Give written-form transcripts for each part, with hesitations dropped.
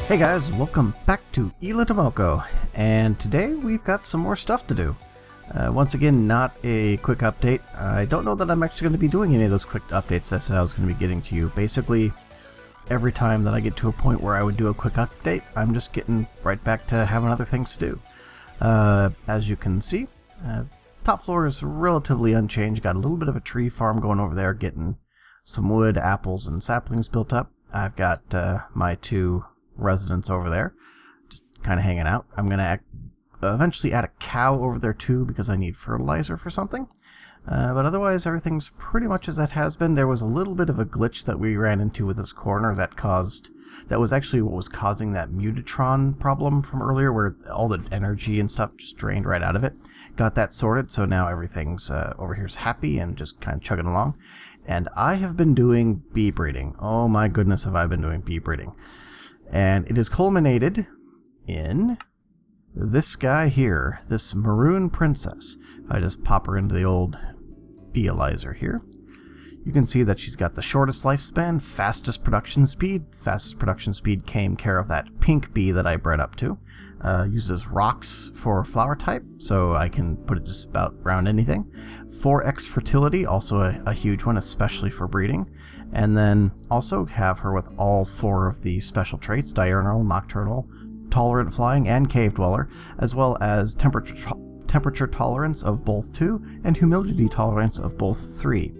Hey guys, welcome back to ILabs, and today we've got some more stuff to do. Once again, not a quick update. I don't know that I'm actually going to be doing any of those quick updates I said I was going to be getting to you. Basically, every time that I get to a point where I would do a quick update, I'm just getting right back to having other things to do. As you can see, top floor is relatively unchanged. Got a little bit of a tree farm going over there, getting some wood, apples, and saplings built up. I've got my two residents over there, just kind of hanging out. I'm going to eventually add a cow over there too, because I need fertilizer for something. But otherwise, everything's pretty much as it has been. There was a little bit of a glitch that we ran into with this corner that was actually what was causing that Mutatron problem from earlier, where all the energy and stuff just drained right out of it. Got that sorted, so now everything's over here's happy and just kind of chugging along. And I have been doing bee breeding. Oh my goodness, have I been doing bee breeding. And it has culminated in this guy here, this maroon princess. If I just pop her into the old beealyzer here, you can see that she's got the shortest lifespan, fastest production speed. Fastest production speed came care of that pink bee that I bred up to. Uses rocks for flower type, so I can put it just about around anything. 4x fertility, also a huge one, especially for breeding. And then also have her with all 4 of the special traits: diurnal, nocturnal, tolerant flying, and cave dweller, as well as temperature tolerance of both 2 and humidity tolerance of both 3.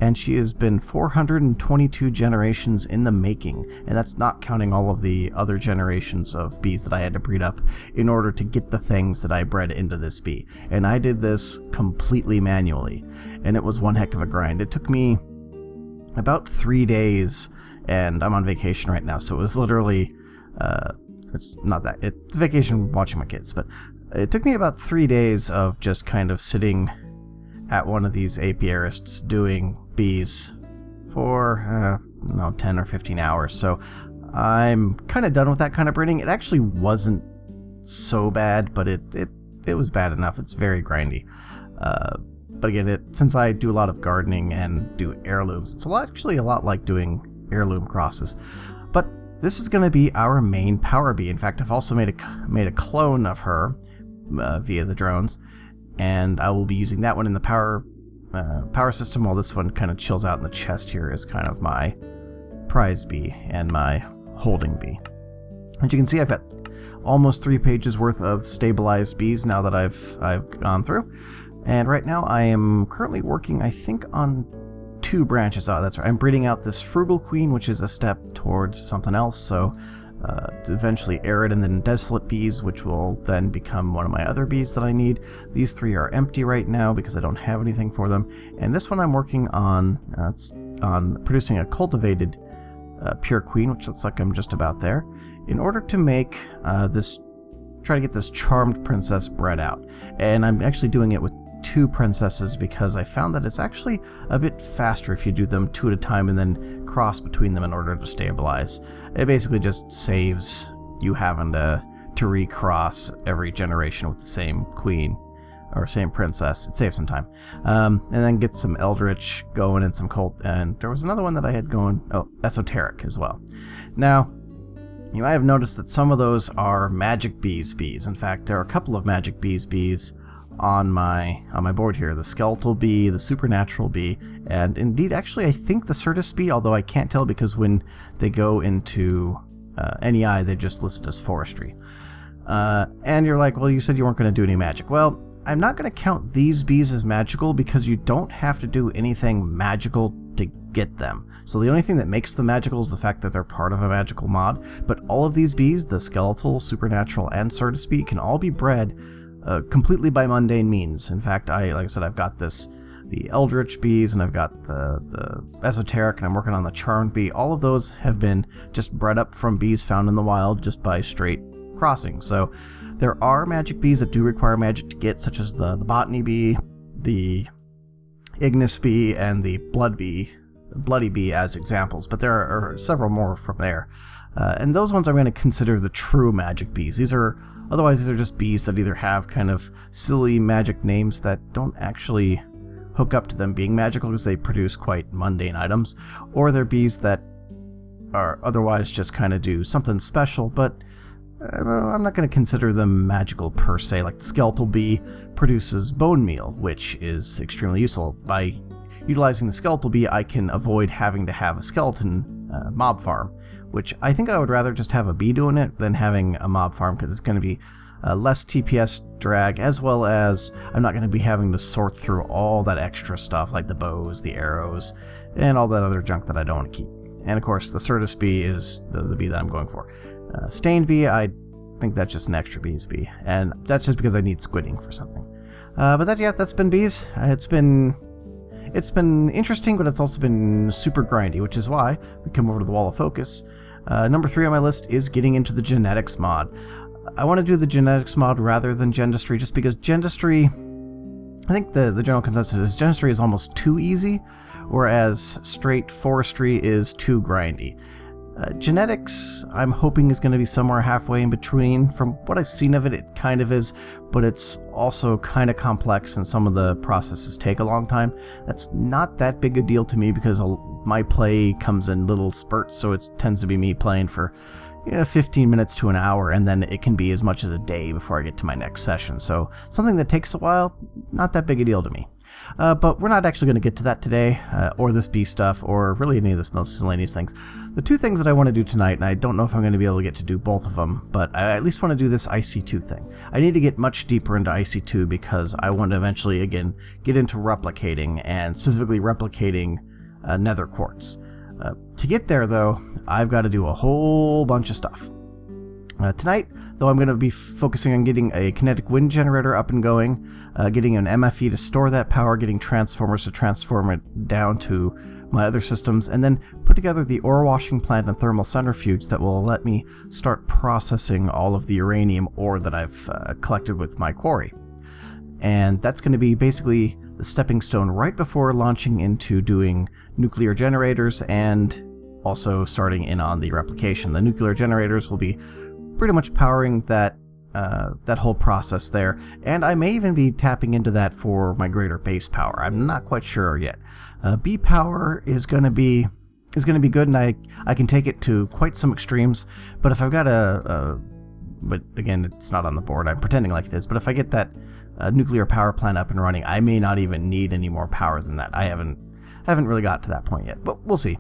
And she has been 422 generations in the making, and that's not counting all of the other generations of bees that I had to breed up in order to get the things that I bred into this bee. And I did this completely manually, and it was one heck of a grind. It took me about 3 days, and I'm on vacation right now, so it was literally it's vacation watching my kids, but it took me about 3 days of just kind of sitting at one of these apiarists doing bees for 10 or 15 hours. So I'm kind of done with that kind of breeding. It actually wasn't so bad, but it was bad enough. It's very grindy. But again, since I do a lot of gardening and do heirlooms, it's actually a lot like doing heirloom crosses. But this is going to be our main power bee. In fact, I've also made a clone of her via the drones, and I will be using that one in the power system, while this one kind of chills out in the chest here as kind of my prize bee and my holding bee. As you can see, I've got almost 3 pages worth of stabilized bees now that I've gone through, and right now I am currently working, I think, on 2 branches. Oh, that's right. I'm breeding out this frugal queen, which is a step towards something else. So eventually arid and then desolate bees, which will then become one of my other bees that I need. These 3 are empty right now because I don't have anything for them. And this one I'm working on, it's on producing a cultivated pure queen, which looks like I'm just about there, in order to make try to get this charmed princess bred out. And I'm actually doing it with 2 princesses because I found that it's actually a bit faster if you do them 2 at a time and then cross between them in order to stabilize. It basically just saves you having to recross every generation with the same queen or same princess. It saves some time. And then get some eldritch going and some cult. And there was another one that I had going, esoteric as well. Now, you might have noticed that some of those are magic bees. In fact, there are a couple of magic bees on my board here: the skeletal bee, the supernatural bee, and indeed, actually, I think the Certus bee, although I can't tell because when they go into NEI, they just list as forestry. And you're like, well, you said you weren't going to do any magic. Well, I'm not going to count these bees as magical because you don't have to do anything magical to get them. So the only thing that makes them magical is the fact that they're part of a magical mod. But all of these bees, the skeletal, supernatural, and Certus bee, can all be bred completely by mundane means. In fact, like I said, I've got the eldritch bees, and I've got the esoteric, and I'm working on the charmed bee. All of those have been just bred up from bees found in the wild just by straight crossing. So there are magic bees that do require magic to get, such as the botany bee, the ignis bee, and the bloody bee as examples, but there are several more from there. And those ones I'm going to consider the true magic bees. Otherwise these are just bees that either have kind of silly magic names that don't actually hook up to them being magical because they produce quite mundane items, or they're bees that are otherwise just kind of do something special, but I'm not going to consider them magical per se. Like the skeletal bee produces bone meal, which is extremely useful. By utilizing the skeletal bee, I can avoid having to have a skeleton mob farm, which I think I would rather just have a bee doing it than having a mob farm, because it's going to be less TPS drag, as well as I'm not going to be having to sort through all that extra stuff like the bows, the arrows, and all that other junk that I don't want to keep. And of course, the Certus bee is the bee that I'm going for. Stained bee, I think that's just an extra bees bee, and that's just because I need squidding for something. But that's been bees. It's been interesting, but it's also been super grindy, which is why we come over to the Wall of Focus. Number 3 on my list is getting into the genetics mod. I want to do the genetics mod rather than gendistry, just because gendistry, I think the general consensus is gendistry is almost too easy, whereas straight forestry is too grindy. Genetics, I'm hoping, is going to be somewhere halfway in between. From what I've seen of it, it kind of is, but it's also kind of complex and some of the processes take a long time. That's not that big a deal to me because my play comes in little spurts, so it tends to be me playing for 15 minutes to an hour, and then it can be as much as a day before I get to my next session. So something that takes a while, not that big a deal to me. But we're not actually going to get to that today, or this bee stuff, or really any of this miscellaneous things. The 2 things that I want to do tonight, and I don't know if I'm going to be able to get to do both of them, but I at least want to do this IC2 thing. I need to get much deeper into IC2 because I want to eventually, again, get into replicating, and specifically replicating nether quartz. To get there, though, I've got to do a whole bunch of stuff. Tonight, though, I'm going to be focusing on getting a kinetic wind generator up and going, getting an MFE to store that power, getting transformers to transform it down to my other systems, and then put together the ore washing plant and thermal centrifuge that will let me start processing all of the uranium ore that I've collected with my quarry. And that's going to be basically the stepping stone right before launching into doing nuclear generators and also starting in on the replication. The nuclear generators will be pretty much powering that whole process there, and I may even be tapping into that for my greater base power. I'm not quite sure yet. B power is going to be good, and I can take it to quite some extremes. But if I've got but again, it's not on the board. I'm pretending like it is. But if I get that nuclear power plant up and running, I may not even need any more power than that. I haven't really got to that point yet, but we'll see.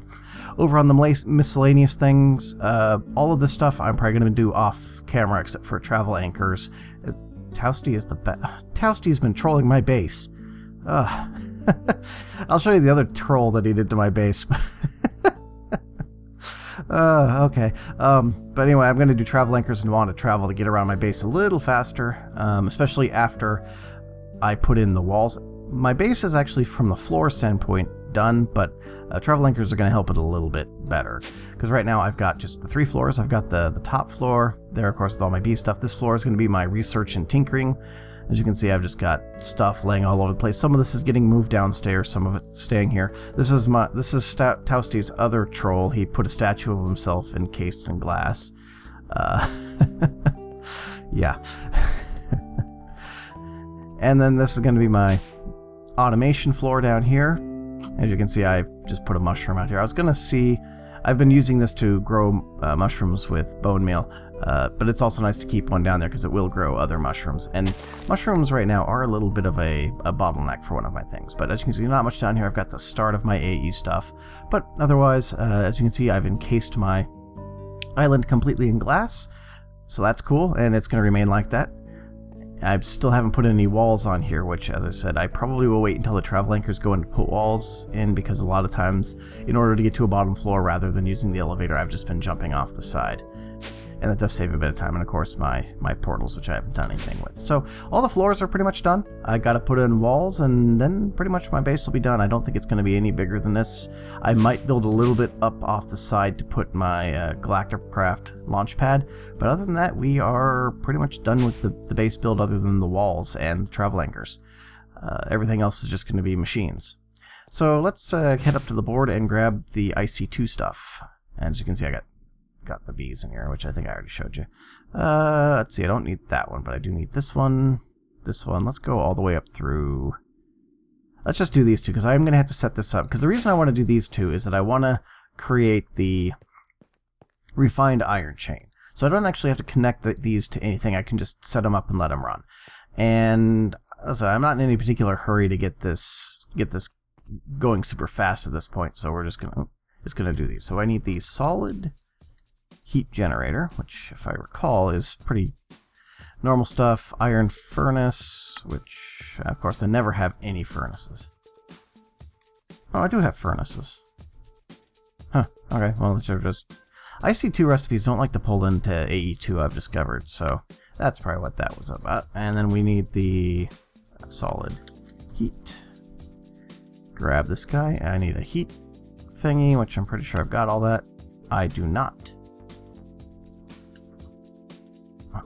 Over on the miscellaneous things, all of this stuff I'm probably going to do off camera, except for travel anchors. Towsty is the best. Towsty's been trolling my base. I'll show you the other troll that he did to my base. Okay. But anyway, I'm going to do travel anchors and want to travel to get around my base a little faster, especially after I put in the walls. My base is actually, from the floor standpoint, done, but travel anchors are going to help it a little bit better, because right now I've got just the 3 floors. I've got the top floor there, of course, with all my bee stuff. This floor is going to be my research and tinkering. As you can see, I've just got stuff laying all over the place. Some of this is getting moved downstairs, some of it's staying here. This is Towsty's other troll. He put a statue of himself encased in glass. Yeah. And then this is going to be my automation floor down here. As you can see, I've just put a mushroom out here. I was going to see, I've been using this to grow mushrooms with bone meal, but it's also nice to keep one down there because it will grow other mushrooms. And mushrooms right now are a little bit of a bottleneck for one of my things. But as you can see, not much down here. I've got the start of my AE stuff. But otherwise, as you can see, I've encased my island completely in glass. So that's cool, and it's going to remain like that. I still haven't put any walls on here, which, as I said, I probably will wait until the travel anchors go in to put walls in, because a lot of times, in order to get to a bottom floor, rather than using the elevator, I've just been jumping off the side. And that does save a bit of time, and of course my portals, which I haven't done anything with. So all the floors are pretty much done. I got to put in walls, and then pretty much my base will be done. I don't think it's going to be any bigger than this. I might build a little bit up off the side to put my Galacticraft launch pad, but other than that, we are pretty much done with the base build, other than the walls and the travel anchors. Everything else is just going to be machines. So let's head up to the board and grab the IC2 stuff. And as you can see, I got the bees in here, which I think I already showed you. Let's see, I don't need that one, but I do need this one. This one. Let's go all the way up through let's just do these two, because I'm going to have to set this up. Because the reason I want to do these two is that I want to create the refined iron chain. So I don't actually have to connect these to anything. I can just set them up and let them run. And so I'm not in any particular hurry to get this going super fast at this point. So we're just gonna do these. So I need the solid heat generator, which, if I recall, is pretty normal stuff. Iron furnace, which, of course, I never have any furnaces. Oh, I do have furnaces. Huh, okay, well, just... IC2 recipes don't like to pull into AE2, I've discovered, so that's probably what that was about. And then we need the solid heat. Grab this guy. I need a heat thingy, which I'm pretty sure I've got all that. I do not.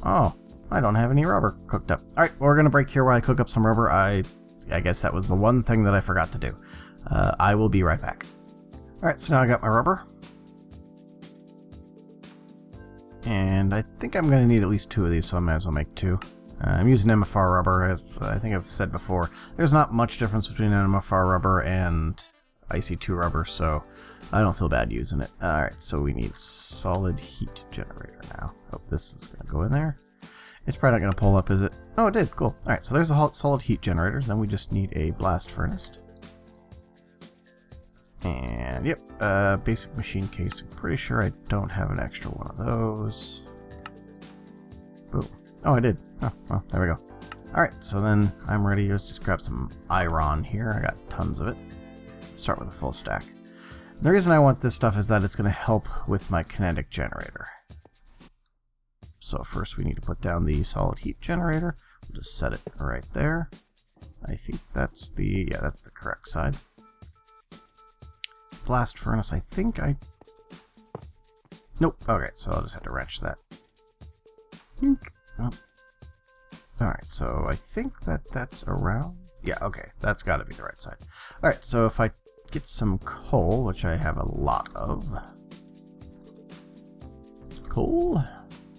Oh, I don't have any rubber cooked up. Alright, well, we're going to break here while I cook up some rubber. I guess that was the one thing that I forgot to do. I will be right back. Alright, so now I got my rubber. And I think I'm going to need at least 2 of these, so I might as well make 2. I'm using MFR rubber, as I think I've said before. There's not much difference between MFR rubber and IC2 rubber, so I don't feel bad using it. Alright, so we need solid heat generator now. Oh, this is going to go in there. It's probably not going to pull up, is it? Oh, it did. Cool. Alright, so there's a solid heat generator. Then we just need a blast furnace. And, yep, basic machine case. I'm pretty sure I don't have an extra one of those. Boom. Oh, I did. Oh, well, there we go. Alright, so then I'm ready. Let's just grab some iron here. I got tons of it. Start with a full stack. And the reason I want this stuff is that it's going to help with my kinetic generator. So first we need to put down the solid heat generator. We'll just set it right there. I think that's the, yeah, that's the correct side. Blast furnace, I think I... Nope. Okay, so I'll just have to wrench that. Oh. Alright, so I think that's around... Yeah, okay, that's got to be the right side. Alright, so if I get some coal, which I have a lot of... Coal.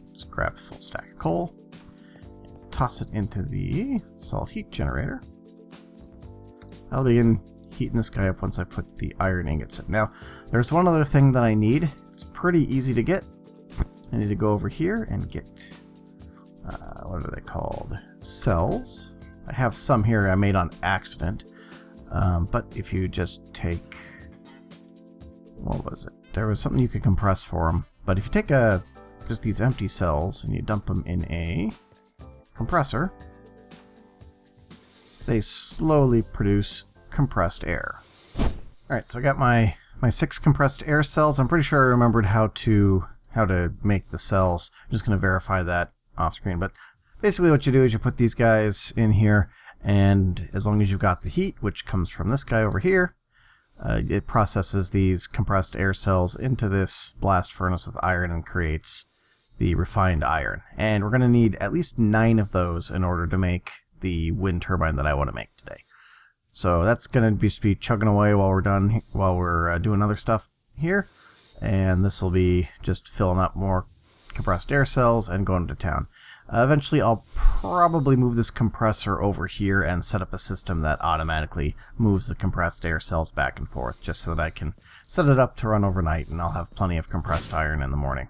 Let's grab a full stack of coal. Toss it into the solid heat generator. I'll begin heating this guy up once I put the iron ingots in. Now, there's one other thing that I need. It's pretty easy to get. I need to go over here and get, what are they called? Cells. I have some here I made on accident. But if you just take, what was it? There was something you could compress for them. But if you take just these empty cells and you dump them in a compressor, they slowly produce compressed air. Alright, so I got my 6 compressed air cells. I'm pretty sure I remembered how to make the cells. I'm just going to verify that off screen. But basically what you do is you put these guys in here, and as long as you've got the heat, which comes from this guy over here, it processes these compressed air cells into this blast furnace with iron and creates the refined iron. And we're going to need at least 9 of those in order to make the wind turbine that I want to make today. So that's going to be chugging away while we're done, while we're doing other stuff here. And this will be just filling up more compressed air cells and going to town. Eventually I'll probably move this compressor over here and set up a system that automatically moves the compressed air cells back and forth, just so that I can set it up to run overnight and I'll have plenty of compressed iron in the morning.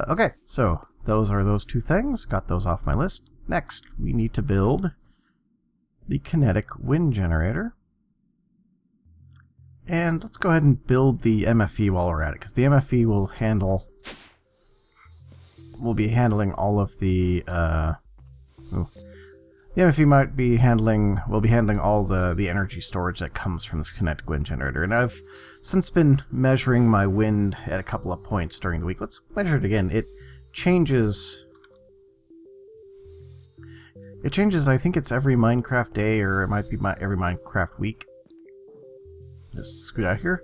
Okay, so those are those 2 things. Got those off my list. Next, we need to build the kinetic wind generator. And let's go ahead and build the MFE while we're at it, because the MFE will be handling all of the the MFE will be handling all the energy storage that comes from this kinetic wind generator. And I've since been measuring my wind at a couple of points during the week. Let's measure it again. It changes. It changes, I think it's every Minecraft day, or it might be every Minecraft week. Just scoot out here.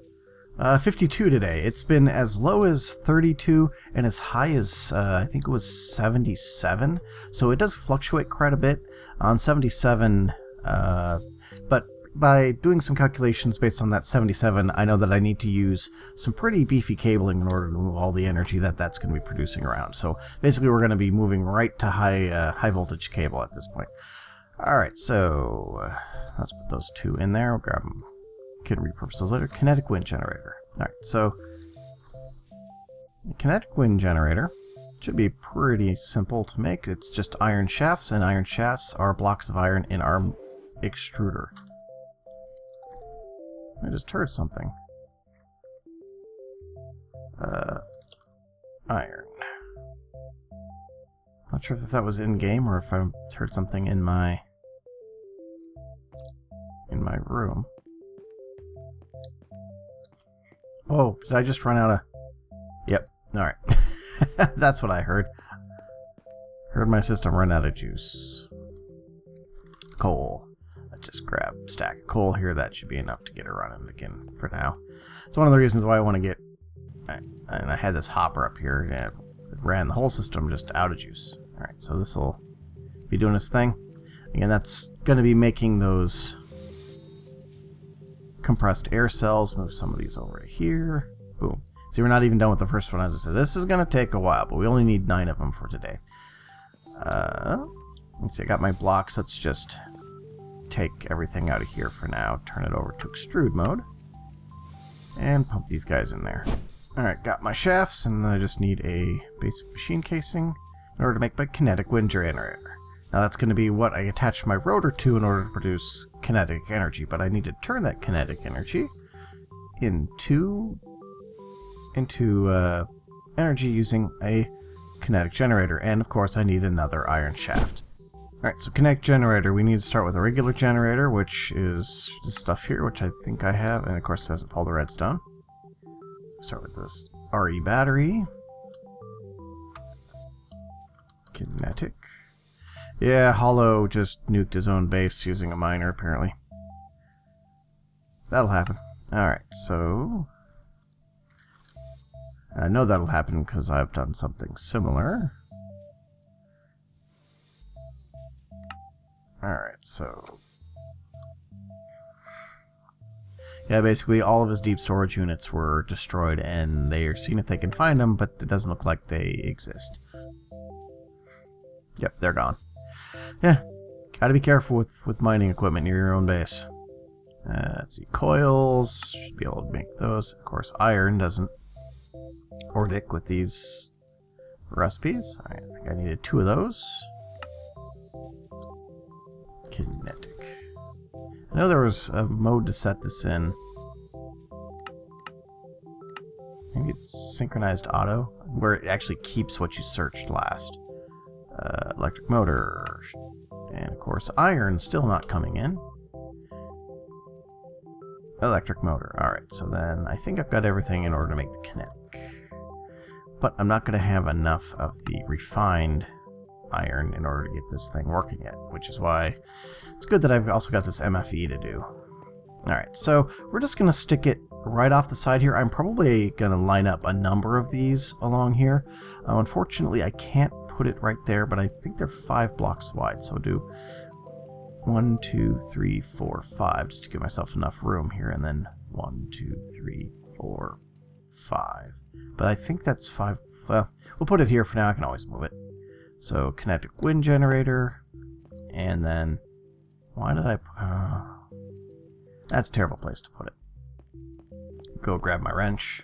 52 today. It's been as low as 32 and as high as, I think it was 77. So it does fluctuate quite a bit on 77, but by doing some calculations based on that 77, I know that I need to use some pretty beefy cabling in order to move all the energy that's going to be producing around. So basically we're going to be moving right to high voltage cable at this point. Alright, so let's put those two in there. We'll grab them. Can repurpose those later. Kinetic Wind Generator. Alright, so the Kinetic Wind Generator should be pretty simple to make. It's just iron shafts, and iron shafts are blocks of iron in our extruder. I just heard something. Iron. Not sure if that was in game or if I heard something in my room. Oh, did I just run out of... Yep. Alright. That's what I heard. Heard my system run out of juice. Coal. I just grab a stack of coal here. That should be enough to get it running again for now. It's one of the reasons why I want to get... And I had this hopper up here, and it ran the whole system just out of juice. Alright, so this will be doing its thing. Again, that's going to be making those compressed air cells. Move some of these over to here. Boom. See, we're not even done with the first one, as I said. This is going to take a while, but we only need 9 of them for today. Let's see, I got my blocks. Let's just take everything out of here for now. Turn it over to extrude mode. And pump these guys in there. Alright, got my shafts, and I just need a basic machine casing in order to make my kinetic wind generator. Now that's going to be what I attach my rotor to in order to produce kinetic energy, but I need to turn that kinetic energy into energy using a kinetic generator, and of course I need another iron shaft. Alright, so kinetic generator, we need to start with a regular generator, which is this stuff here, which I think I have, and of course it doesn't pull the redstone. Start with this RE battery. Kinetic. Yeah, Hollow just nuked his own base using a miner, apparently. That'll happen. Alright, so... I know that'll happen because I've done something similar. Alright, so... Yeah, basically all of his deep storage units were destroyed, and they are seeing if they can find them, but it doesn't look like they exist. Yep, they're gone. Yeah, gotta be careful with mining equipment near your own base. Let's see, coils, should be able to make those. Of course, iron doesn't ordic with these recipes. I think I needed 2 of those. Kinetic. I know there was a mode to set this in. Maybe it's synchronized auto, where it actually keeps what you searched last. Electric motor. And of course, iron still not coming in. Electric motor. Alright, so then I think I've got everything in order to make the kinetic. But I'm not going to have enough of the refined iron in order to get this thing working yet, which is why it's good that I've also got this MFE to do. Alright, so we're just going to stick it right off the side here. I'm probably going to line up a number of these along here. Unfortunately, I can't put it right there, but I think they're 5 blocks wide, so I'll do 1, 2, 3, 4, 5, just to give myself enough room here, and then 1, 2, 3, 4, 5. But I think that's 5. Well, we'll put it here for now. I can always move it. So, kinetic wind generator, and then, why did I, that's a terrible place to put it. Go grab my wrench.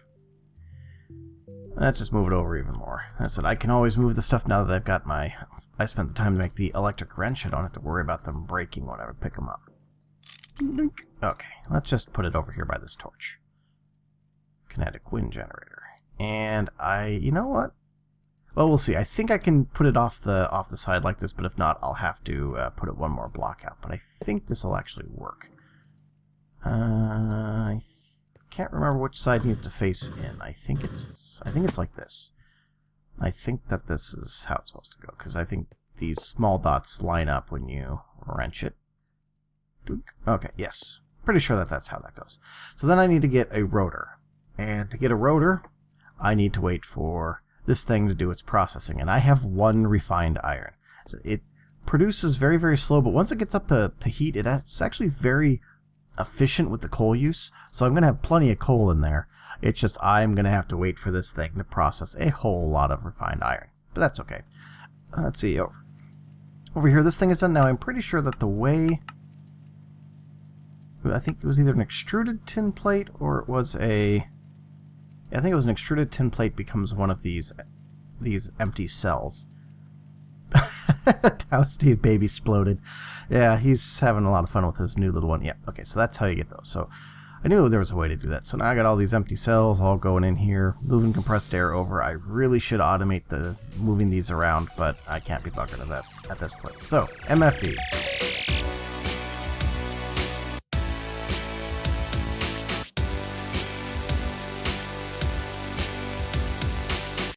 Let's just move it over even more. I said I can always move the stuff now that I've got my, I spent the time to make the electric wrench. I don't have to worry about them breaking when I pick them up. Okay, let's just put it over here by this torch. Kinetic wind generator. And you know what? Well, we'll see. I think I can put it off the side like this, but if not, I'll have to put it one more block out. But I think this will actually work. I can't remember which side needs to face in. I think it's like this. I think that this is how it's supposed to go, because I think these small dots line up when you wrench it. Okay, yes. Pretty sure that that's how that goes. So then I need to get a rotor. And to get a rotor, I need to wait for this thing to do its processing. And I have 1 refined iron. So it produces very, very slow, but once it gets up to heat, it's actually very efficient with the coal use. So I'm going to have plenty of coal in there. It's just I'm going to have to wait for this thing to process a whole lot of refined iron. But that's okay. Let's see. over here, this thing is done. Now, I'm pretty sure that the way... I think it was either an extruded tin plate or it was a... I think it was an extruded tin plate becomes one of these empty cells. Towsty baby exploded. Yeah, he's having a lot of fun with his new little one. Yeah, okay, so that's how you get those. So I knew there was a way to do that. So now I got all these empty cells all going in here, moving compressed air over. I really should automate the moving these around, but I can't be buggered at that at this point. So, MFE.